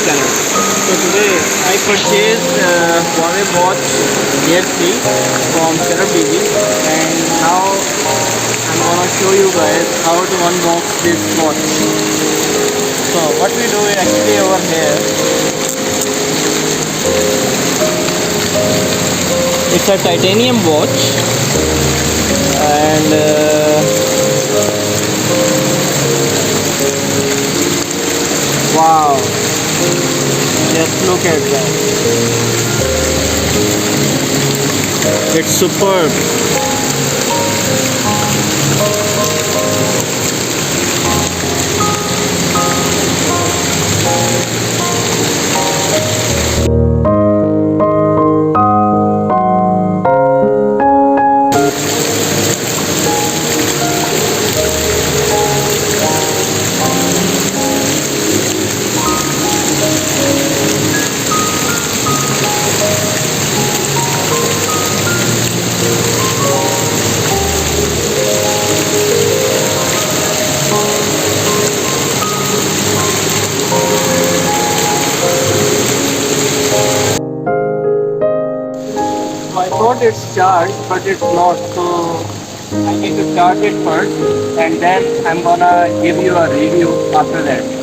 channel. So today I purchased Huawei watch Air 3 from TV, and now I'm gonna show you guys how to unbox this watch. So what we do is actually over here, it's a titanium watch, and wow, just look at that. It's superb. So I thought it's charged, but it's not. So I need to charge it first, and then I'm gonna give you a review after that.